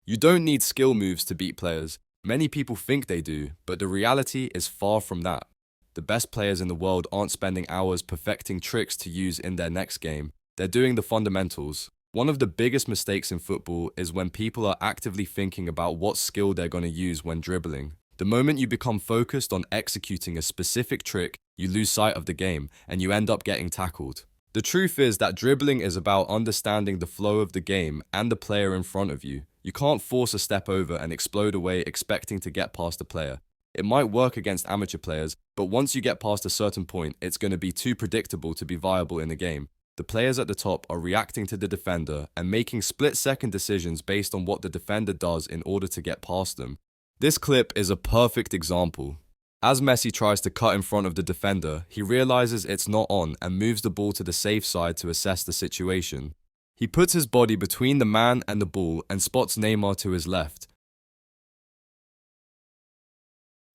You don't need skill moves to beat players. Many people think they do, but the reality is far from that. The best players in the world aren't spending hours perfecting tricks to use in their next game. They're doing the fundamentals. One of the biggest mistakes in football is when people are actively thinking about what skill they're going to use when dribbling. The moment you become focused on executing a specific trick, you lose sight of the game and you end up getting tackled. The truth is that dribbling is about understanding the flow of the game and the player in front of you. You can't force a step over and explode away expecting to get past a player. It might work against amateur players, but once you get past a certain point, it's going to be too predictable to be viable in the game. The players at the top are reacting to the defender and making split-second decisions based on what the defender does in order to get past them. This clip is a perfect example. As Messi tries to cut in front of the defender, he realizes it's not on and moves the ball to the safe side to assess the situation. He puts his body between the man and the ball and spots Neymar to his left.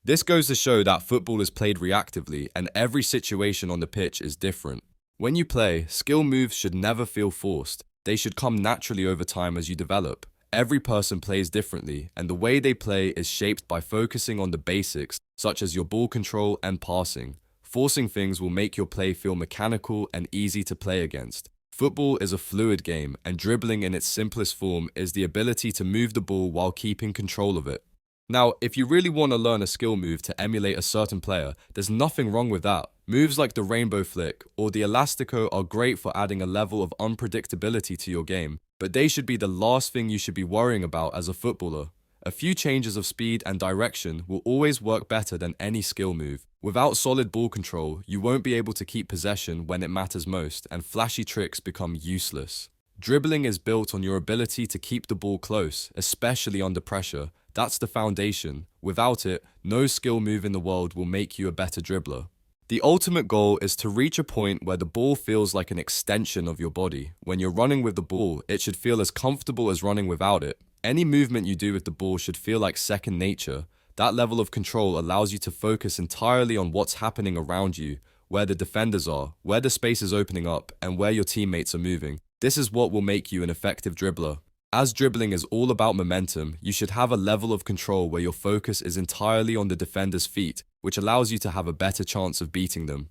This goes to show that football is played reactively and every situation on the pitch is different. When you play, skill moves should never feel forced. They should come naturally over time as you develop. Every person plays differently, and the way they play is shaped by focusing on the basics, such as your ball control and passing. Forcing things will make your play feel mechanical and easy to play against. Football is a fluid game, and dribbling in its simplest form is the ability to move the ball while keeping control of it. Now, if you really want to learn a skill move to emulate a certain player, there's nothing wrong with that. Moves like the rainbow flick or the elastico are great for adding a level of unpredictability to your game, but they should be the last thing you should be worrying about as a footballer. A few changes of speed and direction will always work better than any skill move. Without solid ball control, you won't be able to keep possession when it matters most, and flashy tricks become useless. Dribbling is built on your ability to keep the ball close, especially under pressure. That's the foundation. Without it, no skill move in the world will make you a better dribbler. The ultimate goal is to reach a point where the ball feels like an extension of your body. When you're running with the ball, it should feel as comfortable as running without it. Any movement you do with the ball should feel like second nature. That level of control allows you to focus entirely on what's happening around you, where the defenders are, where the space is opening up, and where your teammates are moving. This is what will make you an effective dribbler. As dribbling is all about momentum, you should have a level of control where your focus is entirely on the defender's feet, which allows you to have a better chance of beating them.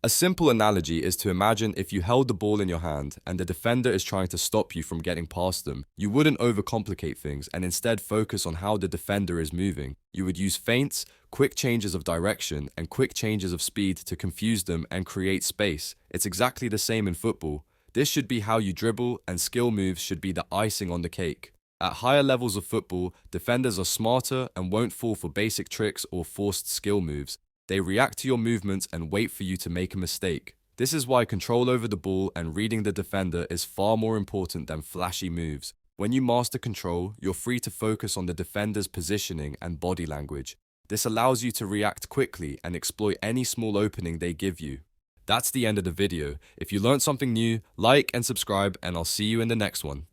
A simple analogy is to imagine if you held the ball in your hand and the defender is trying to stop you from getting past them. You wouldn't overcomplicate things and instead focus on how the defender is moving. You would use feints, quick changes of direction, and quick changes of speed to confuse them and create space. It's exactly the same in football. This should be how you dribble, and skill moves should be the icing on the cake. At higher levels of football, defenders are smarter and won't fall for basic tricks or forced skill moves. They react to your movements and wait for you to make a mistake. This is why control over the ball and reading the defender is far more important than flashy moves. When you master control, you're free to focus on the defender's positioning and body language. This allows you to react quickly and exploit any small opening they give you. That's the end of the video. If you learned something new, like and subscribe, and I'll see you in the next one.